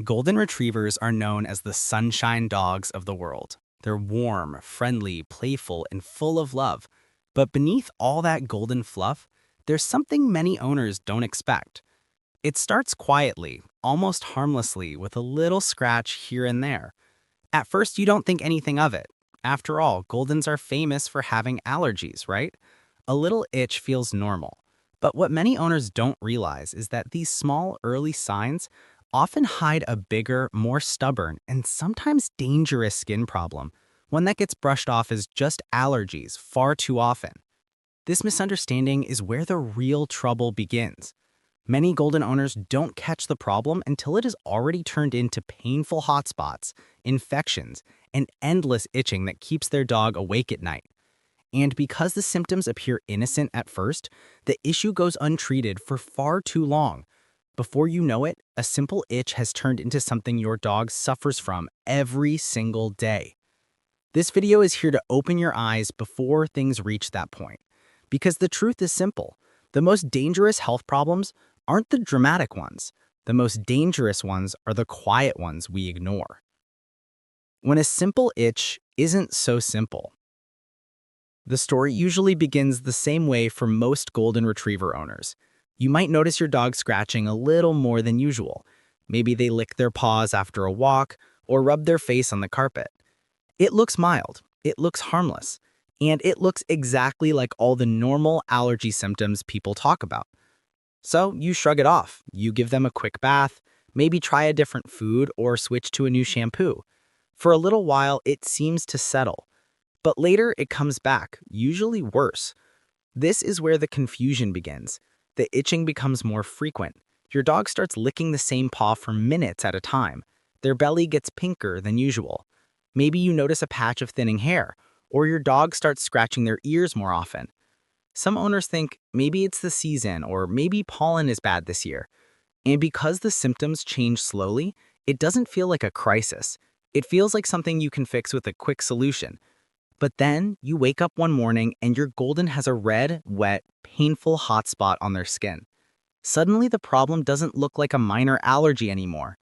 Golden retrievers are known as the sunshine dogs of the world. They're warm, friendly, playful, and full of love. But beneath all that golden fluff, there's something many owners don't expect. It starts quietly, almost harmlessly, with a little scratch here and there. At first, you don't think anything of it. After all, Goldens are famous for having allergies, right? A little itch feels normal. But what many owners don't realize is that these small early signs often hide a bigger, more stubborn, and sometimes dangerous skin problem, one that gets brushed off as just allergies far too often. This misunderstanding is where the real trouble begins. Many golden owners don't catch the problem until it has already turned into painful hotspots, infections, and endless itching that keeps their dog awake at night. And because the symptoms appear innocent at first, the issue goes untreated for far too long. Before you know it, a simple itch has turned into something your dog suffers from every single day. This video is here to open your eyes before things reach that point. Because the truth is simple. The most dangerous health problems aren't the dramatic ones. The most dangerous ones are the quiet ones we ignore. When a simple itch isn't so simple. The story usually begins the same way for most golden retriever owners. You might notice your dog scratching a little more than usual. Maybe they lick their paws after a walk or rub their face on the carpet. It looks mild, it looks harmless, and it looks exactly like all the normal allergy symptoms people talk about. So you shrug it off. You give them a quick bath, maybe try a different food or switch to a new shampoo. For a little while, it seems to settle. But later, it comes back, usually worse. This is where the confusion begins. The itching becomes more frequent. Your dog starts licking the same paw for minutes at a time. Their belly gets pinker than usual. Maybe you notice a patch of thinning hair, or your dog starts scratching their ears more often. Some owners think maybe it's the season or maybe pollen is bad this year. And because the symptoms change slowly, it doesn't feel like a crisis. It feels like something you can fix with a quick solution. But then you wake up one morning and your golden has a red, wet, painful hot spot on their skin. Suddenly the problem doesn't look like a minor allergy anymore.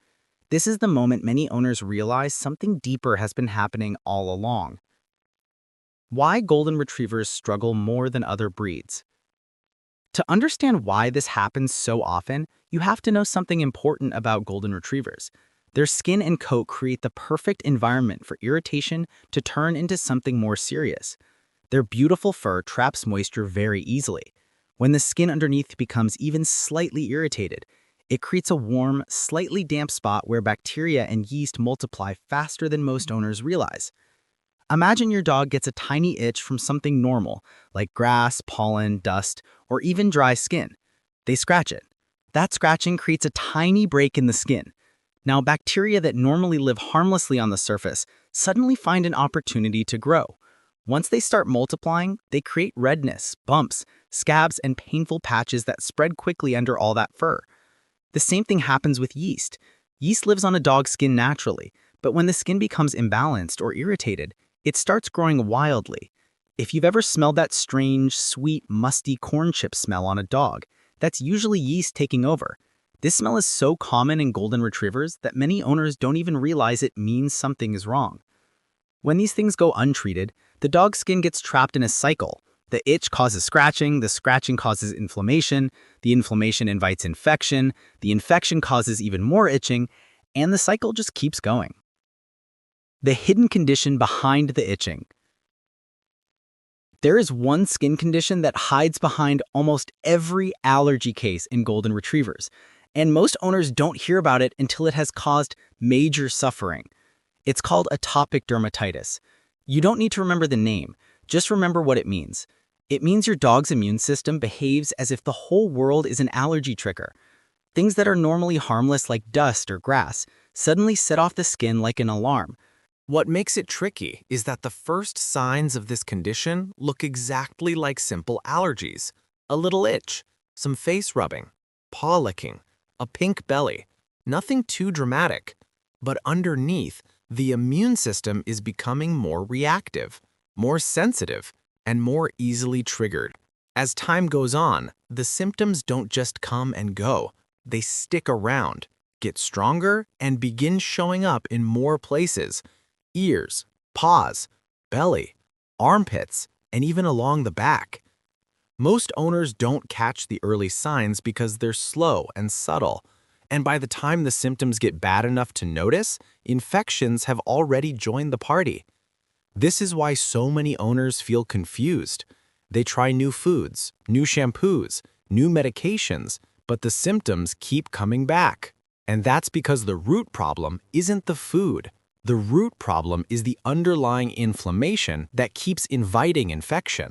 This is the moment many owners realize something deeper has been happening all along. Why golden retrievers struggle more than other breeds. To understand why this happens so often, you have to know something important about golden retrievers. Their skin and coat create the perfect environment for irritation to turn into something more serious. Their beautiful fur traps moisture very easily. When the skin underneath becomes even slightly irritated, it creates a warm, slightly damp spot where bacteria and yeast multiply faster than most owners realize. Imagine your dog gets a tiny itch from something normal, like grass, pollen, dust, or even dry skin. They scratch it. That scratching creates a tiny break in the skin. Now, bacteria that normally live harmlessly on the surface suddenly find an opportunity to grow. Once they start multiplying, they create redness, bumps, scabs, and painful patches that spread quickly under all that fur. The same thing happens with yeast. Yeast lives on a dog's skin naturally, but when the skin becomes imbalanced or irritated, it starts growing wildly. If you've ever smelled that strange, sweet, musty corn chip smell on a dog, that's usually yeast taking over. This smell is so common in golden retrievers that many owners don't even realize it means something is wrong. When these things go untreated, the dog's skin gets trapped in a cycle. The itch causes scratching, the scratching causes inflammation, the inflammation invites infection, the infection causes even more itching, and the cycle just keeps going. The hidden condition behind the itching. There is one skin condition that hides behind almost every allergy case in golden retrievers, and most owners don't hear about it until it has caused major suffering. It's called atopic dermatitis. You don't need to remember the name, just remember what it means. It means your dog's immune system behaves as if the whole world is an allergy trigger. Things that are normally harmless like dust or grass suddenly set off the skin like an alarm. What makes it tricky is that the first signs of this condition look exactly like simple allergies. A little itch, some face rubbing, paw licking, a pink belly. Nothing too dramatic. But underneath, the immune system is becoming more reactive, more sensitive, and more easily triggered. As time goes on, the symptoms don't just come and go. They stick around, get stronger and begin showing up in more places: ears, paws, belly, armpits, and even along the back. Most owners don't catch the early signs because they're slow and subtle, and by the time the symptoms get bad enough to notice, infections have already joined the party. This is why so many owners feel confused. They try new foods, new shampoos, new medications, but the symptoms keep coming back. And that's because the root problem isn't the food. The root problem is the underlying inflammation that keeps inviting infection.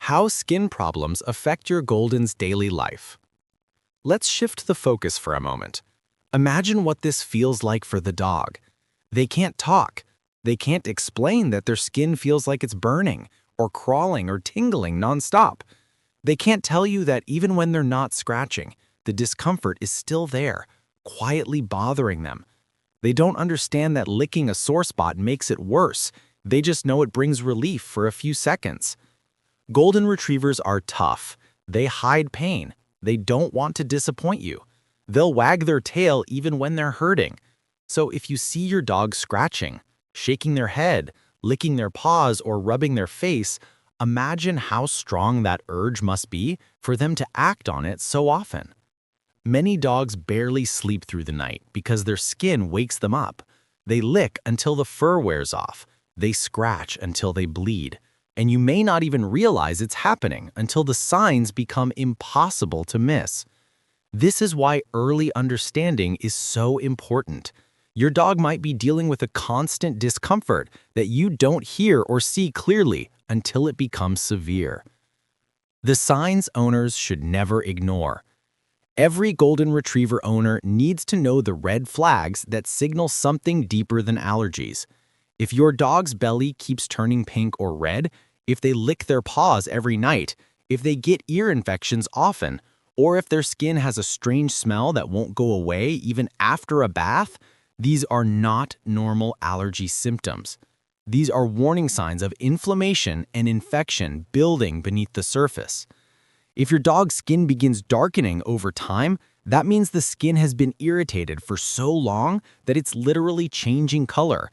How skin problems affect your Golden's daily life. Let's shift the focus for a moment. Imagine what this feels like for the dog. They can't talk. They can't explain that their skin feels like it's burning, or crawling, or tingling nonstop. They can't tell you that even when they're not scratching, the discomfort is still there, quietly bothering them. They don't understand that licking a sore spot makes it worse. They just know it brings relief for a few seconds. Golden Retrievers are tough. They hide pain. They don't want to disappoint you. They'll wag their tail even when they're hurting. So if you see your dog scratching, shaking their head, licking their paws, or rubbing their face, imagine how strong that urge must be for them to act on it so often. Many dogs barely sleep through the night because their skin wakes them up. They lick until the fur wears off. They scratch until they bleed. And you may not even realize it's happening until the signs become impossible to miss. This is why early understanding is so important. Your dog might be dealing with a constant discomfort that you don't hear or see clearly until it becomes severe. The signs owners should never ignore. Every Golden Retriever owner needs to know the red flags that signal something deeper than allergies. If your dog's belly keeps turning pink or red, if they lick their paws every night, if they get ear infections often, or if their skin has a strange smell that won't go away even after a bath, these are not normal allergy symptoms. These are warning signs of inflammation and infection building beneath the surface. If your dog's skin begins darkening over time, that means the skin has been irritated for so long that it's literally changing color.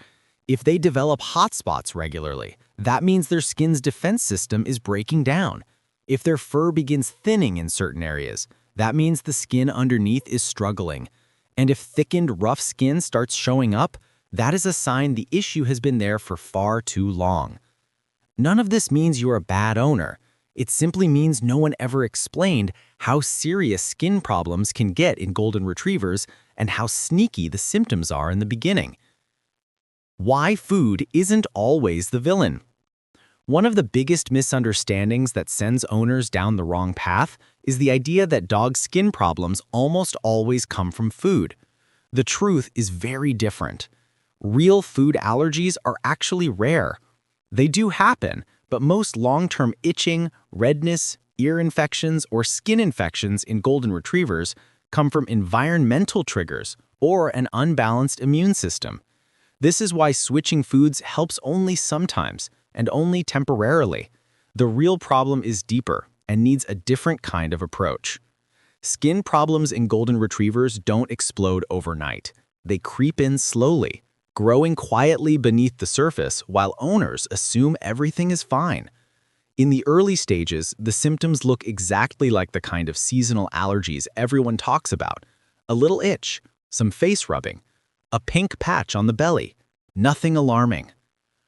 If they develop hot spots regularly, that means their skin's defense system is breaking down. If their fur begins thinning in certain areas, that means the skin underneath is struggling. And if thickened, rough skin starts showing up, that is a sign the issue has been there for far too long. None of this means you're a bad owner. It simply means no one ever explained how serious skin problems can get in Golden Retrievers and how sneaky the symptoms are in the beginning. Why food isn't always the villain. One of the biggest misunderstandings that sends owners down the wrong path is the idea that dog skin problems almost always come from food. The truth is very different. Real food allergies are actually rare. They do happen, but most long-term itching, redness, ear infections, or skin infections in Golden Retrievers come from environmental triggers or an unbalanced immune system. This is why switching foods helps only sometimes and only temporarily. The real problem is deeper and needs a different kind of approach. Skin problems in Golden Retrievers don't explode overnight. They creep in slowly, growing quietly beneath the surface while owners assume everything is fine. In the early stages, the symptoms look exactly like the kind of seasonal allergies everyone talks about. A little itch, some face rubbing, a pink patch on the belly. Nothing alarming.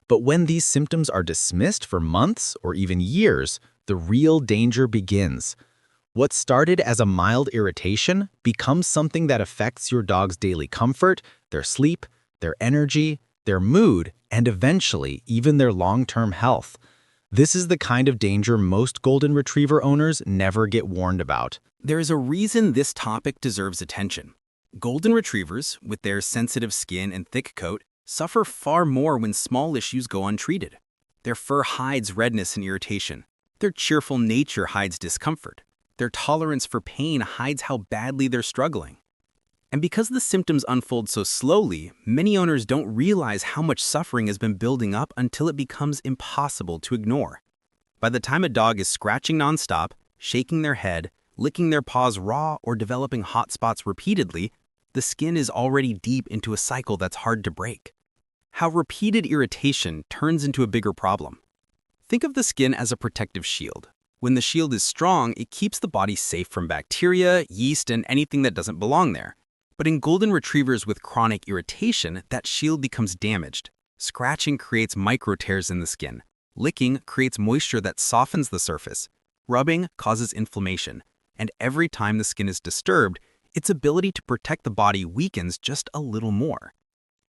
But when these symptoms are dismissed for months or even years, the real danger begins. What started as a mild irritation becomes something that affects your dog's daily comfort, their sleep, their energy, their mood, and eventually even their long-term health. This is the kind of danger most Golden Retriever owners never get warned about. There is a reason this topic deserves attention. Golden Retrievers, with their sensitive skin and thick coat, suffer far more when small issues go untreated. Their fur hides redness and irritation. Their cheerful nature hides discomfort. Their tolerance for pain hides how badly they're struggling. And because the symptoms unfold so slowly, many owners don't realize how much suffering has been building up until it becomes impossible to ignore. By the time a dog is scratching nonstop, shaking their head, licking their paws raw, or developing hot spots repeatedly, The skin is already deep into a cycle that's hard to break. How repeated irritation turns into a bigger problem. Think of the skin as a protective shield. When the shield is strong, it keeps the body safe from bacteria, yeast, and anything that doesn't belong there. But in golden retrievers with chronic irritation, that shield becomes damaged. Scratching creates micro tears in the skin. Licking creates moisture that softens the surface. Rubbing causes inflammation. And every time the skin is disturbed, its ability to protect the body weakens just a little more.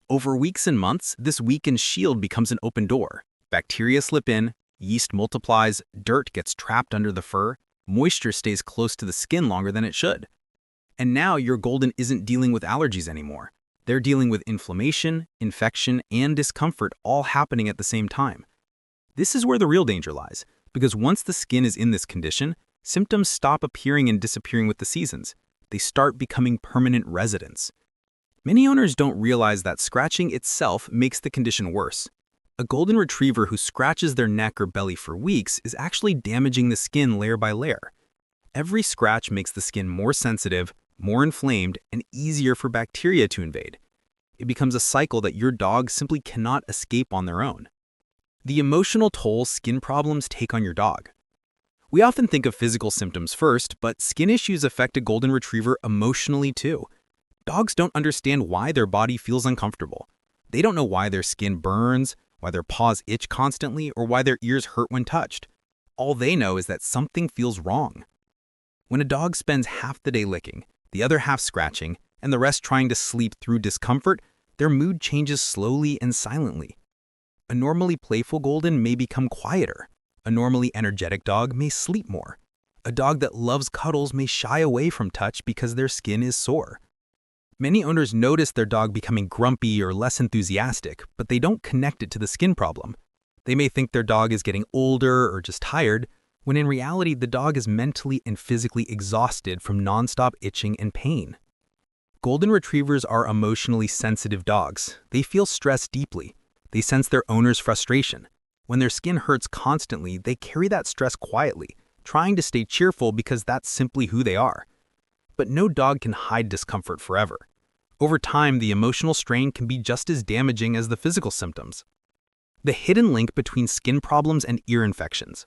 Over weeks and months, this weakened shield becomes an open door. Bacteria slip in, yeast multiplies, dirt gets trapped under the fur, moisture stays close to the skin longer than it should. And now your golden isn't dealing with allergies anymore. They're dealing with inflammation, infection, and discomfort all happening at the same time. This is where the real danger lies, because once the skin is in this condition, symptoms stop appearing and disappearing with the seasons. They start becoming permanent residents. Many owners don't realize that scratching itself makes the condition worse. A golden retriever who scratches their neck or belly for weeks is actually damaging the skin layer by layer. Every scratch makes the skin more sensitive, more inflamed, and easier for bacteria to invade. It becomes a cycle that your dog simply cannot escape on their own. The emotional toll skin problems take on your dog. We often think of physical symptoms first, but skin issues affect a golden retriever emotionally too. Dogs don't understand why their body feels uncomfortable. They don't know why their skin burns, why their paws itch constantly, or why their ears hurt when touched. All they know is that something feels wrong. When a dog spends half the day licking, the other half scratching, and the rest trying to sleep through discomfort, their mood changes slowly and silently. A normally playful golden may become quieter. A normally energetic dog may sleep more. A dog that loves cuddles may shy away from touch because their skin is sore. Many owners notice their dog becoming grumpy or less enthusiastic, but they don't connect it to the skin problem. They may think their dog is getting older or just tired, when in reality the dog is mentally and physically exhausted from nonstop itching and pain. Golden retrievers are emotionally sensitive dogs. They feel stress deeply. They sense their owner's frustration. When their skin hurts constantly, they carry that stress quietly, trying to stay cheerful because that's simply who they are. But no dog can hide discomfort forever. Over time, the emotional strain can be just as damaging as the physical symptoms. The hidden link between skin problems and ear infections.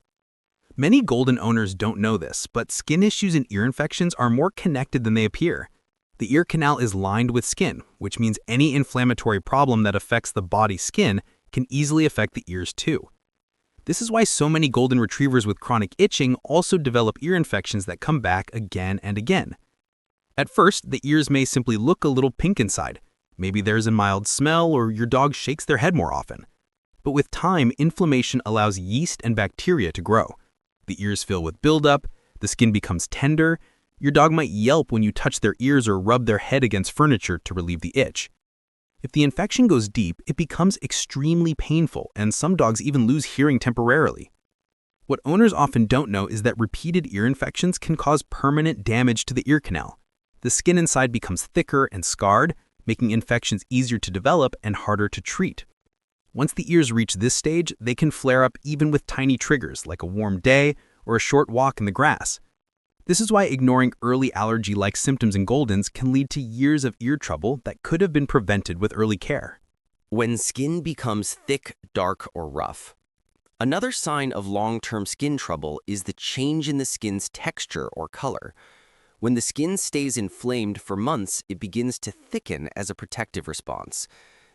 Many golden owners don't know this, but skin issues and ear infections are more connected than they appear. The ear canal is lined with skin, which means any inflammatory problem that affects the body's skin can easily affect the ears too. This is why so many golden retrievers with chronic itching also develop ear infections that come back again and again. At first, the ears may simply look a little pink inside. Maybe there's a mild smell or your dog shakes their head more often. But with time, inflammation allows yeast and bacteria to grow. The ears fill with buildup, the skin becomes tender. Your dog might yelp when you touch their ears or rub their head against furniture to relieve the itch. If the infection goes deep, it becomes extremely painful, and some dogs even lose hearing temporarily. What owners often don't know is that repeated ear infections can cause permanent damage to the ear canal. The skin inside becomes thicker and scarred, making infections easier to develop and harder to treat. Once the ears reach this stage, they can flare up even with tiny triggers like a warm day or a short walk in the grass. This is why ignoring early allergy-like symptoms in Goldens can lead to years of ear trouble that could have been prevented with early care. When skin becomes thick, dark, or rough. Another sign of long-term skin trouble is the change in the skin's texture or color. When the skin stays inflamed for months, it begins to thicken as a protective response.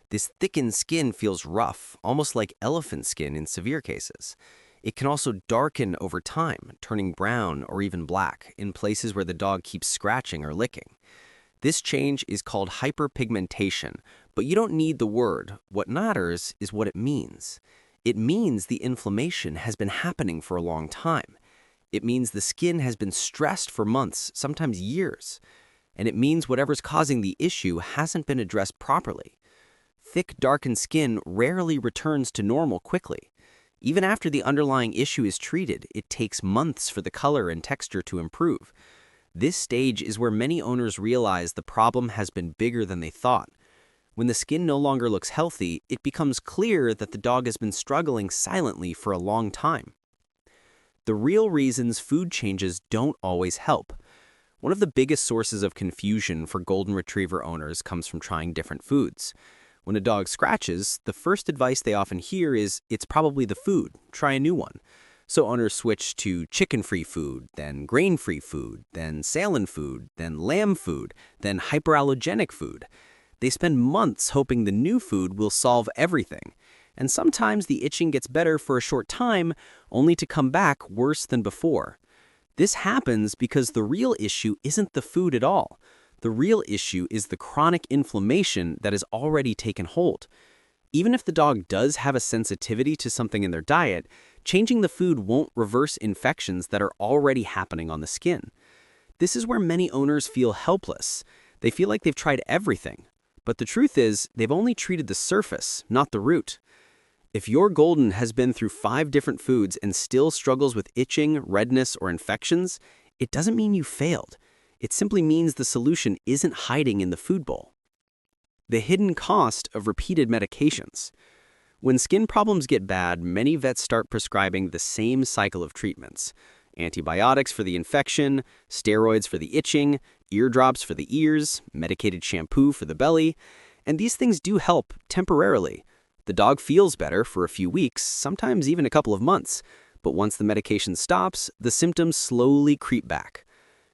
This thickened skin feels rough, almost like elephant skin in severe cases. It can also darken over time, turning brown or even black in places where the dog keeps scratching or licking. This change is called hyperpigmentation, but you don't need the word. What matters is what it means. It means the inflammation has been happening for a long time. It means the skin has been stressed for months, sometimes years. And it means whatever's causing the issue hasn't been addressed properly. Thick, darkened skin rarely returns to normal quickly. Even after the underlying issue is treated, it takes months for the color and texture to improve. This stage is where many owners realize the problem has been bigger than they thought. When the skin no longer looks healthy, it becomes clear that the dog has been struggling silently for a long time. The real reasons food changes don't always help. One of the biggest sources of confusion for golden retriever owners comes from trying different foods. When a dog scratches, the first advice they often hear is, it's probably the food, try a new one. So owners switch to chicken-free food, then grain-free food, then salmon food, then lamb food, then hyperallergenic food. They spend months hoping the new food will solve everything. And sometimes the itching gets better for a short time, only to come back worse than before. This happens because the real issue isn't the food at all. The real issue is the chronic inflammation that has already taken hold. Even if the dog does have a sensitivity to something in their diet, changing the food won't reverse infections that are already happening on the skin. This is where many owners feel helpless. They feel like they've tried everything. But the truth is, they've only treated the surface, not the root. If your golden has been through 5 different foods and still struggles with itching, redness, or infections, it doesn't mean you failed. It simply means the solution isn't hiding in the food bowl. The hidden cost of repeated medications. When skin problems get bad, many vets start prescribing the same cycle of treatments. Antibiotics for the infection, steroids for the itching, eardrops for the ears, medicated shampoo for the belly. And these things do help temporarily. The dog feels better for a few weeks, sometimes even a couple of months. But once the medication stops, the symptoms slowly creep back.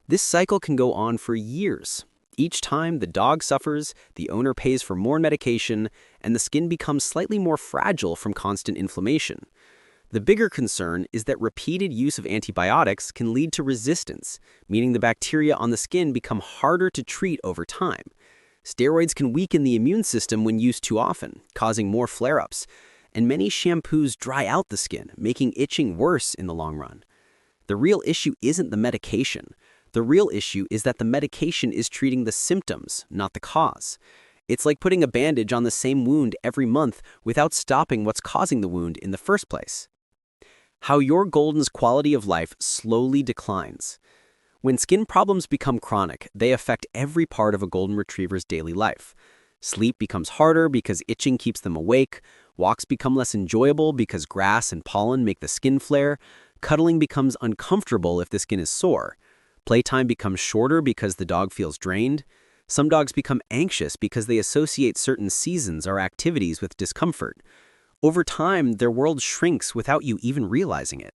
This cycle can go on for years. Each time the dog suffers, the owner pays for more medication, and the skin becomes slightly more fragile from constant inflammation. The bigger concern is that repeated use of antibiotics can lead to resistance, meaning the bacteria on the skin become harder to treat over time. Steroids can weaken the immune system when used too often, causing more flare-ups, and many shampoos dry out the skin, making itching worse in the long run. The real issue isn't the medication. The real issue is that the medication is treating the symptoms, not the cause. It's like putting a bandage on the same wound every month without stopping what's causing the wound in the first place. How your golden's quality of life slowly declines. When skin problems become chronic, they affect every part of a golden retriever's daily life. Sleep becomes harder because itching keeps them awake, walks become less enjoyable because grass and pollen make the skin flare, cuddling becomes uncomfortable if the skin is sore. Playtime becomes shorter because the dog feels drained. Some dogs become anxious because they associate certain seasons or activities with discomfort. Over time, their world shrinks without you even realizing it.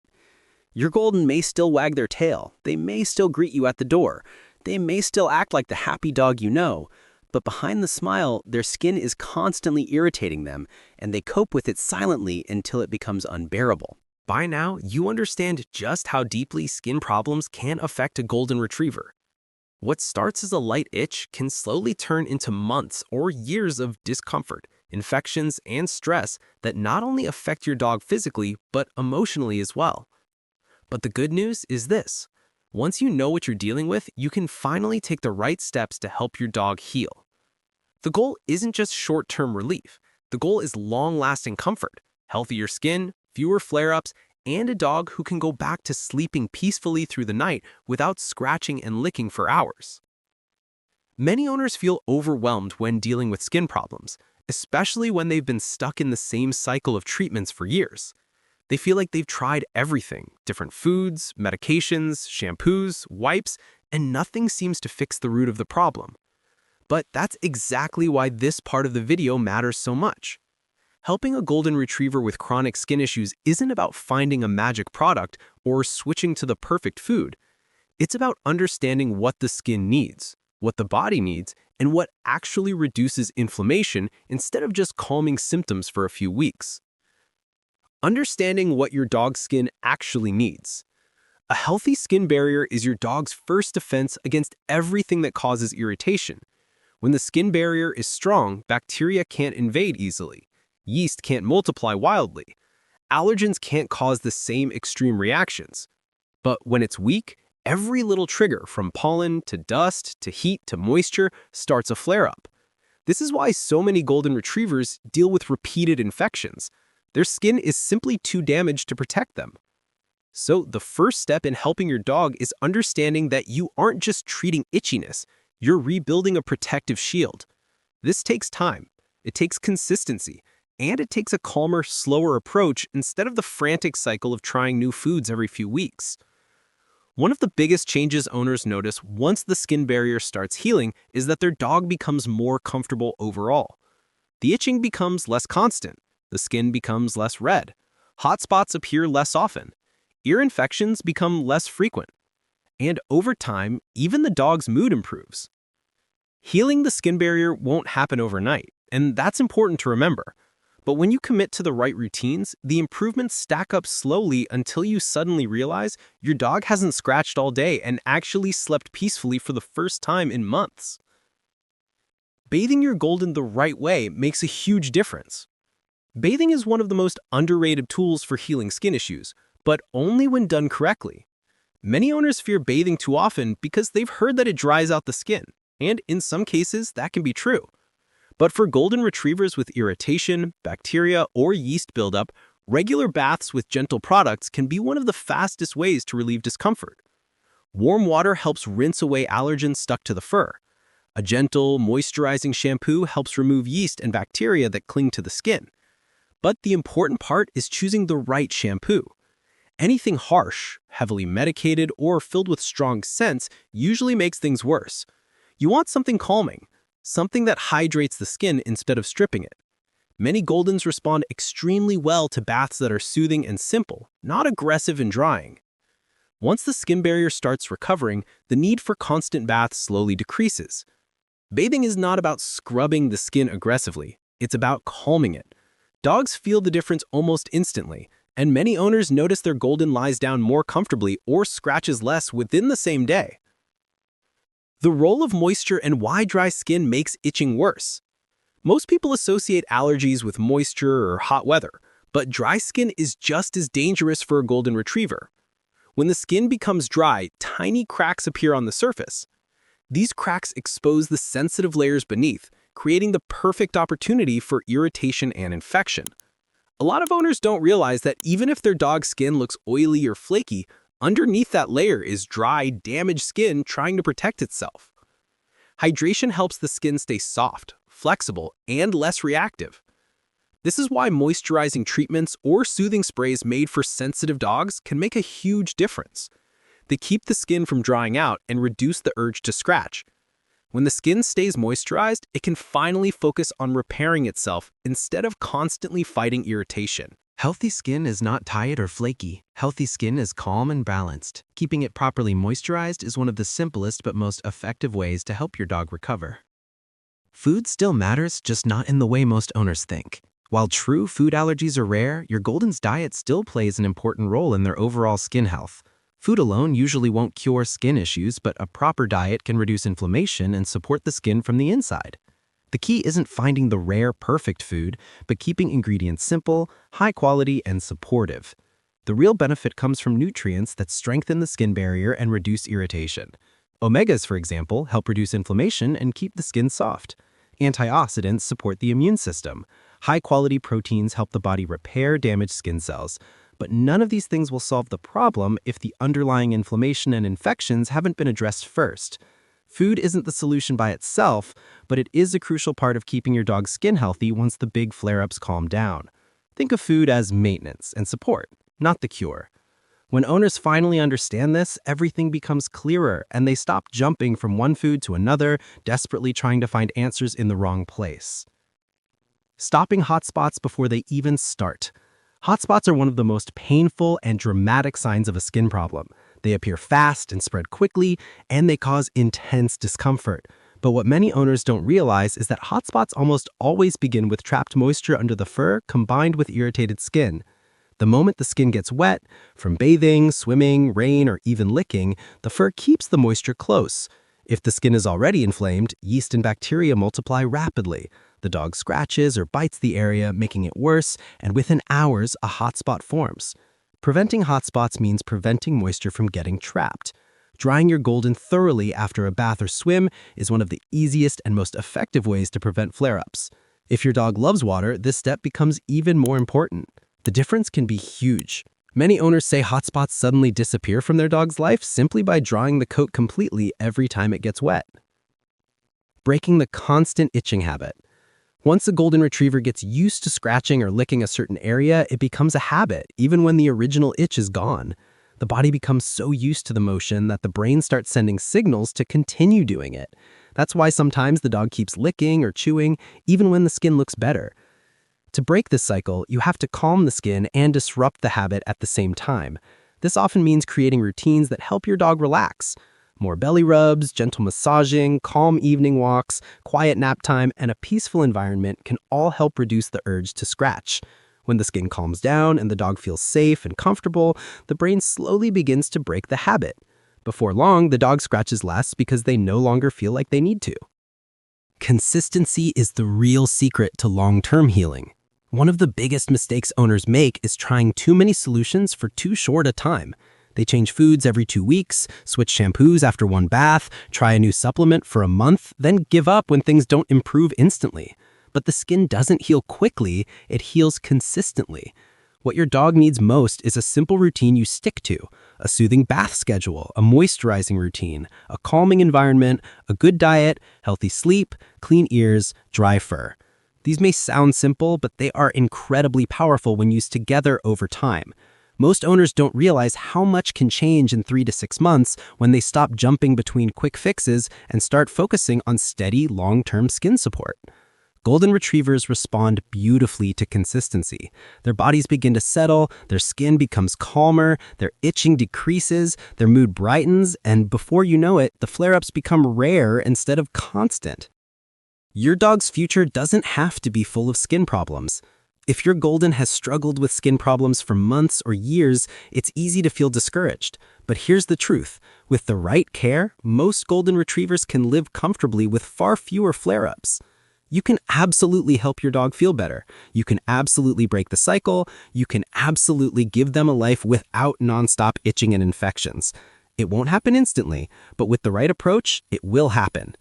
Your golden may still wag their tail, they may still greet you at the door, they may still act like the happy dog you know, but behind the smile, their skin is constantly irritating them, and they cope with it silently until it becomes unbearable. By now, you understand just how deeply skin problems can affect a golden retriever. What starts as a light itch can slowly turn into months or years of discomfort, infections, and stress that not only affect your dog physically, but emotionally as well. But the good news is this. Once you know what you're dealing with, you can finally take the right steps to help your dog heal. The goal isn't just short-term relief. The goal is long-lasting comfort, healthier skin, fewer flare-ups, and a dog who can go back to sleeping peacefully through the night without scratching and licking for hours. Many owners feel overwhelmed when dealing with skin problems, especially when they've been stuck in the same cycle of treatments for years. They feel like they've tried everything, different foods, medications, shampoos, wipes, and nothing seems to fix the root of the problem. But that's exactly why this part of the video matters so much. Helping a golden retriever with chronic skin issues isn't about finding a magic product or switching to the perfect food. It's about understanding what the skin needs, what the body needs, and what actually reduces inflammation instead of just calming symptoms for a few weeks. Understanding what your dog's skin actually needs. A healthy skin barrier is your dog's first defense against everything that causes irritation. When the skin barrier is strong, bacteria can't invade easily. Yeast can't multiply wildly. Allergens can't cause the same extreme reactions. But when it's weak, every little trigger from pollen to dust to heat to moisture starts a flare-up. This is why so many golden retrievers deal with repeated infections. Their skin is simply too damaged to protect them. So the first step in helping your dog is understanding that you aren't just treating itchiness, you're rebuilding a protective shield. This takes time, it takes consistency, and it takes a calmer, slower approach instead of the frantic cycle of trying new foods every few weeks. One of the biggest changes owners notice once the skin barrier starts healing is that their dog becomes more comfortable overall. The itching becomes less constant, the skin becomes less red, hot spots appear less often, ear infections become less frequent, and over time, even the dog's mood improves. Healing the skin barrier won't happen overnight, and that's important to remember. But when you commit to the right routines, the improvements stack up slowly until you suddenly realize your dog hasn't scratched all day and actually slept peacefully for the first time in months. Bathing your Golden the right way makes a huge difference. Bathing is one of the most underrated tools for healing skin issues, but only when done correctly. Many owners fear bathing too often because they've heard that it dries out the skin, and in some cases that can be true. But for Golden Retrievers with irritation, bacteria, or yeast buildup, regular baths with gentle products can be one of the fastest ways to relieve discomfort. Warm water helps rinse away allergens stuck to the fur. A gentle, moisturizing shampoo helps remove yeast and bacteria that cling to the skin. But the important part is choosing the right shampoo. Anything harsh, heavily medicated, or filled with strong scents usually makes things worse. You want something calming, something that hydrates the skin instead of stripping it. Many Goldens respond extremely well to baths that are soothing and simple, not aggressive and drying. Once the skin barrier starts recovering, the need for constant baths slowly decreases. Bathing is not about scrubbing the skin aggressively, it's about calming it. Dogs feel the difference almost instantly, and many owners notice their Golden lies down more comfortably or scratches less within the same day. The role of moisture and why dry skin makes itching worse. Most people associate allergies with moisture or hot weather, but dry skin is just as dangerous for a Golden Retriever. When the skin becomes dry, tiny cracks appear on the surface. These cracks expose the sensitive layers beneath, creating the perfect opportunity for irritation and infection. A lot of owners don't realize that even if their dog's skin looks oily or flaky, underneath that layer is dry, damaged skin trying to protect itself. Hydration helps the skin stay soft, flexible, and less reactive. This is why moisturizing treatments or soothing sprays made for sensitive dogs can make a huge difference. They keep the skin from drying out and reduce the urge to scratch. When the skin stays moisturized, it can finally focus on repairing itself instead of constantly fighting irritation. Healthy skin is not tight or flaky. Healthy skin is calm and balanced. Keeping it properly moisturized is one of the simplest but most effective ways to help your dog recover. Food still matters, just not in the way most owners think. While true food allergies are rare, your Golden's diet still plays an important role in their overall skin health. Food alone usually won't cure skin issues, but a proper diet can reduce inflammation and support the skin from the inside. The key isn't finding the rare, perfect food, but keeping ingredients simple, high quality, and supportive. The real benefit comes from nutrients that strengthen the skin barrier and reduce irritation. Omegas, for example, help reduce inflammation and keep the skin soft. Antioxidants support the immune system. High-quality proteins help the body repair damaged skin cells. But none of these things will solve the problem if the underlying inflammation and infections haven't been addressed first. Food isn't the solution by itself, but it is a crucial part of keeping your dog's skin healthy once the big flare-ups calm down. Think of food as maintenance and support, not the cure. When owners finally understand this, everything becomes clearer and they stop jumping from one food to another, desperately trying to find answers in the wrong place. Stopping hot spots before they even start. Hot spots are one of the most painful and dramatic signs of a skin problem. They appear fast and spread quickly, and they cause intense discomfort. But what many owners don't realize is that hot spots almost always begin with trapped moisture under the fur combined with irritated skin. The moment the skin gets wet, from bathing, swimming, rain, or even licking, the fur keeps the moisture close. If the skin is already inflamed, yeast and bacteria multiply rapidly. The dog scratches or bites the area, making it worse, and within hours, a hot spot forms. Preventing hot spots means preventing moisture from getting trapped. Drying your Golden thoroughly after a bath or swim is one of the easiest and most effective ways to prevent flare-ups. If your dog loves water, this step becomes even more important. The difference can be huge. Many owners say hot spots suddenly disappear from their dog's life simply by drying the coat completely every time it gets wet. Breaking the constant itching habit. Once a Golden Retriever gets used to scratching or licking a certain area, it becomes a habit, even when the original itch is gone. The body becomes so used to the motion that the brain starts sending signals to continue doing it. That's why sometimes the dog keeps licking or chewing, even when the skin looks better. To break this cycle, you have to calm the skin and disrupt the habit at the same time. This often means creating routines that help your dog relax. More belly rubs, gentle massaging, calm evening walks, quiet nap time, and a peaceful environment can all help reduce the urge to scratch. When the skin calms down and the dog feels safe and comfortable, the brain slowly begins to break the habit. Before long, the dog scratches less because they no longer feel like they need to. Consistency is the real secret to long-term healing. One of the biggest mistakes owners make is trying too many solutions for too short a time. They change foods every 2 weeks, switch shampoos after one bath, try a new supplement for a month, then give up when things don't improve instantly. But the skin doesn't heal quickly, it heals consistently. What your dog needs most is a simple routine you stick to, a soothing bath schedule, a moisturizing routine, a calming environment, a good diet, healthy sleep, clean ears, dry fur. These may sound simple, but they are incredibly powerful when used together over time. Most owners don't realize how much can change in 3 to 6 months when they stop jumping between quick fixes and start focusing on steady, long-term skin support. Golden Retrievers respond beautifully to consistency. Their bodies begin to settle, their skin becomes calmer, their itching decreases, their mood brightens, and before you know it, the flare-ups become rare instead of constant. Your dog's future doesn't have to be full of skin problems. If your Golden has struggled with skin problems for months or years, it's easy to feel discouraged. But here's the truth. With the right care, most Golden Retrievers can live comfortably with far fewer flare-ups. You can absolutely help your dog feel better. You can absolutely break the cycle. You can absolutely give them a life without nonstop itching and infections. It won't happen instantly, but with the right approach, it will happen.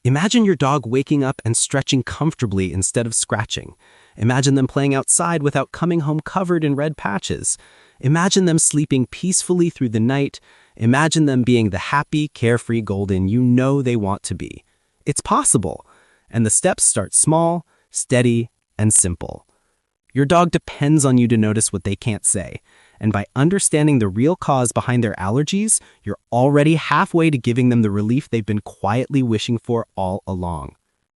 Imagine your dog waking up and stretching comfortably instead of scratching. Imagine them playing outside without coming home covered in red patches. Imagine them sleeping peacefully through the night. Imagine them being the happy, carefree Golden you know they want to be. It's possible. And the steps start small, steady, and simple. Your dog depends on you to notice what they can't say. And by understanding the real cause behind their allergies, you're already halfway to giving them the relief they've been quietly wishing for all along.